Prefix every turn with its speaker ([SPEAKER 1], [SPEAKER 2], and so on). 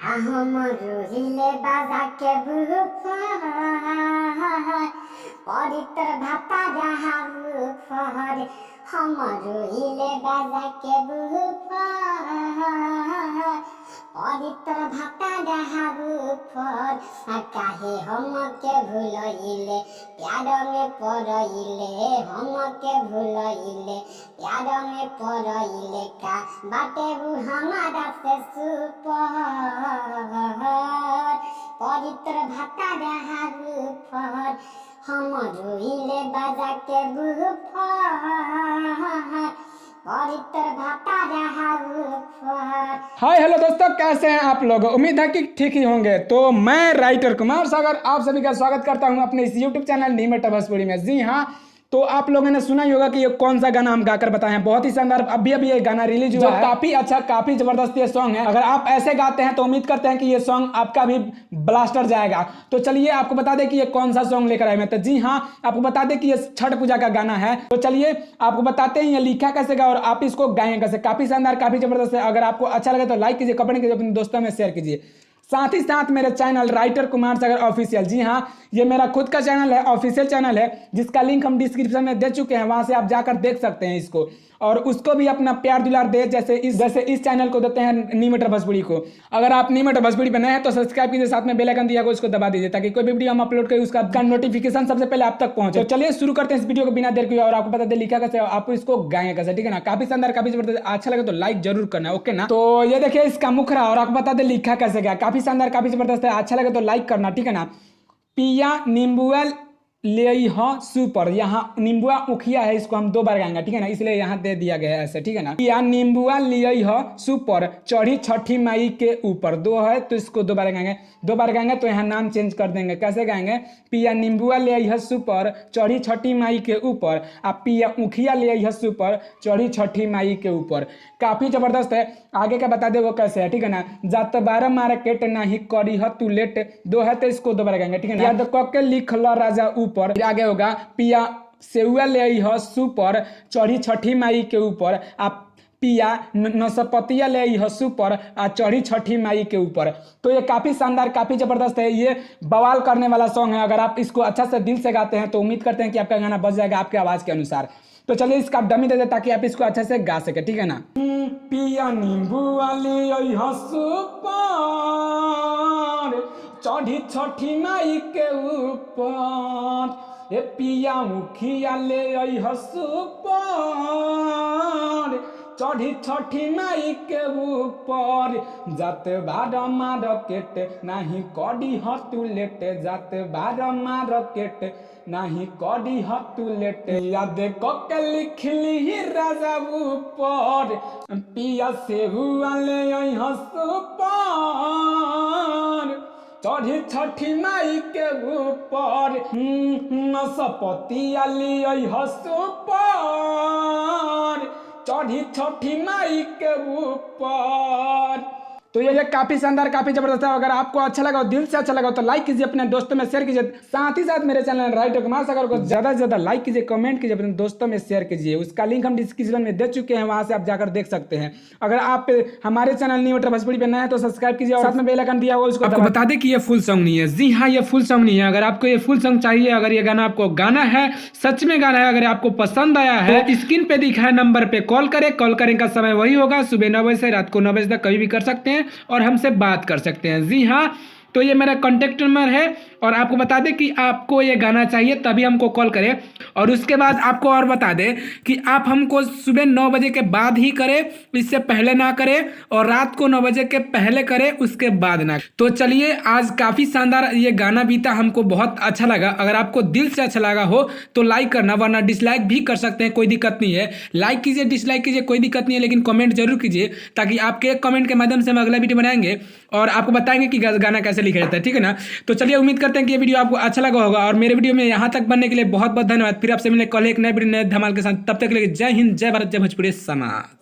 [SPEAKER 1] हमरुहिले बाजा के बुफर पवित्र भाता जहाँ बुफर हमरुहिले बाजा के बुफर पवित्र भाता जहाँ बुफर काहे हमके भूलइले प्यार में पड़इले हमके भूलइले प्यार में पड़इले का बाटे वो हमारा से सुपर पवित्र भाता जहाँ बुफर हमरुहिले बाजा के बुफर पवित्र भाता जहाँ बुफर।
[SPEAKER 2] हाय हेलो दोस्तों, कैसे हैं आप लोग? उम्मीद है कि ठीक ही होंगे। तो मैं राइटर कुमार सागर आप सभी का स्वागत करता हूं अपने इस यूट्यूब चैनल नीमट भोजपुरी में। जी हाँ, तो आप लोगों ने सुना ही होगा कि ये कौन सा गाना हम गाकर बताए हैं। बहुत ही शानदार अभी ये गाना रिलीज हुआ है, काफी अच्छा काफी जबरदस्त ये सॉन्ग है। अगर आप ऐसे गाते हैं तो उम्मीद करते हैं कि ये सॉन्ग आपका भी ब्लास्टर जाएगा। तो चलिए आपको बता दें कि ये कौन सा सॉन्ग लेकर आए हैं। तो जी हाँ, आपको बता दें कि ये छठ पूजा का गाना है। तो चलिए आपको बताते हैं ये लिखा कैसे गा और आप इसको गाएंगे कैसे। काफी शानदार काफी जबरदस्त है। अगर आपको अच्छा लगे तो लाइक कीजिए, कमेंट कीजिए, अपने दोस्तों में शेयर कीजिए। साथ ही साथ मेरे channel writer Kumar Sagar official, जी हाँ, ये मेरा खुद का चैनल है, ऑफिशियल चैनल है, जिसका लिंक हम डिस्क्रिप्शन में दे चुके हैं। वहां से आप जाकर देख सकते हैं इसको, और उसको भी अपना प्यार दुलार दे जैसे इस चैनल को देते हैं नीमट भोजपुरी को। अगर आप नीमट भोजपुरी पर नए हैं तो सब्सक्राइब कीजिए, साथ में बेल आइकन दिया उसको दबा दीजिए ताकि कोई भी वीडियो हम अपलोड करें उसका नोटिफिकेशन सबसे पहले आप तक पहुंचे। तो चलिए शुरू करते हैं इस वीडियो को बिना देर किए। और आपको बता दें लिखा कैसे, आप इसको गाएंगे कैसे, ठीक है ना। काफी शानदार काफी जबरदस्त, अच्छा लगे तो लाइक जरूर करना, ओके ना। तो ये देखिए इसका मुखरा, और आपको बता दें लिखा कैसे गया। काफी शानदार काफी जबरदस्त है, अच्छा लगे तो लाइक करना, ठीक है ना। पिया नींबुआ ले सुपर, यहाँ नींबुआ उखिया है, इसको हम 2 बार गाएंगे, ठीक है ना, इसलिए यहाँ दे दिया गया है ऐसे, ठीक है ना। पिया नींबुआ ले सुपर चढ़ी छठी माई के ऊपर, 2 है तो इसको 2 बार गाएंगे। 2 बार गाएंगे तो यहाँ नाम चेंज कर देंगे। कैसे गाएंगे? पिया नींबुआ ले सुपर चढ़ी छठी माई के ऊपर, आप पिया उखिया ले सुपर चढ़ी छठी माई के ऊपर। काफी जबरदस्त है। आगे का बता दे वो कैसे है, ठीक है ना। जात 12 मार्केट नहीं करी ह तू लेट, 2 है तो इसको 2 बार गाएंगे, ठीक है ना। याद के लिख ल राजा ऊपर, फिर आगे होगा पिया सेउआ ले सुपर चढ़ी छठी माई के ऊपर, आप पिया नसपतिया ले सुपर आ चढ़ी छठी माई के ऊपर। तो ये काफी शानदार काफी जबरदस्त है, ये बवाल करने वाला सॉन्ग है। अगर आप इसको अच्छा से दिल से गाते हैं तो उम्मीद करते हैं कि आपका गाना बज जाएगा आपके आवाज के अनुसार। तो चलिए इसका डमी दे दे ताकि आप इसको अच्छे से गा सके, ठीक है ना। पिया नींबुआ ले सुपर चढ़ी छठी माई के ऊपर, ए पिया मुखिया ले सुपर चढ़ी छठी माई के ऊपर, जाते 12 मार्केट नहीं कडी हतु लेट, जाते 12 मार्केट नहीं कडी हतु लेट, याद के लिख ली राजा ऊपर, पिया से हुआ ले सुपर चढ़ी छठी माई के ऊपर, नसपतिया ले सुपर चढ़ी छठी माई के ऊपर। तो ये काफी शानदार काफी जबरदस्त है। अगर आपको अच्छा लगा दिल से अच्छा लगा तो लाइक कीजिए, अपने दोस्तों में शेयर कीजिए। साथ ही साथ मेरे चैनल राइटर कुमार सागर को ज्यादा से ज्यादा लाइक कीजिए, कमेंट कीजिए, अपने दोस्तों में शेयर कीजिए। उसका लिंक हम डिस्क्रिप्शन में दे चुके हैं, वहां से आप जाकर देख सकते हैं। अगर आप हमारे चैनल नीमट भोजपुरी पे नए हैं तो सब्सक्राइब कीजिए और साथ में बेल आइकन दिया हुआ उसको आपको बता दें कि ये फुल सॉन्ग नहीं है। जी हाँ, ये फुल सॉन्ग नहीं है। अगर आपको ये फुल सॉन्ग चाहिए, अगर ये गाना आपको गाना है, सच में गाना है, अगर आपको पसंद आया है तो स्क्रीन पे दिखाए नंबर पे कॉल करें। कॉल करने का समय वही होगा, सुबह 9 बजे से रात को 9 बजे तक कभी भी कर सकते हैं और हमसे बात कर सकते हैं। जी हाँ, तो ये मेरा कॉन्टेक्ट नंबर है। और आपको बता दें कि आपको ये गाना चाहिए तभी हमको कॉल करें। और उसके बाद आपको और बता दें कि आप हमको सुबह 9 बजे के बाद ही करें, इससे पहले ना करें, और रात को 9 बजे के पहले करें, उसके बाद ना। तो चलिए, आज काफ़ी शानदार ये गाना बीता, हमको बहुत अच्छा लगा। अगर आपको दिल से अच्छा लगा हो तो लाइक करना, वरना डिसलाइक भी कर सकते हैं, कोई दिक्कत नहीं है। लाइक कीजिए, डिसलाइक कीजिए, कोई दिक्कत नहीं है, लेकिन कमेंट जरूर कीजिए ताकि आपके एक कमेंट के माध्यम से हम अगला वीडियो बनाएंगे और आपको बताएंगे कि गाना कैसे लिखा जाता है, ठीक है ना। तो चलिए, उम्मीद करते हैं कि ये वीडियो आपको अच्छा लगा होगा। और मेरे वीडियो में यहाँ तक बनने के लिए बहुत बहुत धन्यवाद। फिर आपसे मिले कल एक नए वीडियो नए धमाल के साथ। तब तक के लिए जय हिंद, जय भारत, जय भोजपुरी समाज।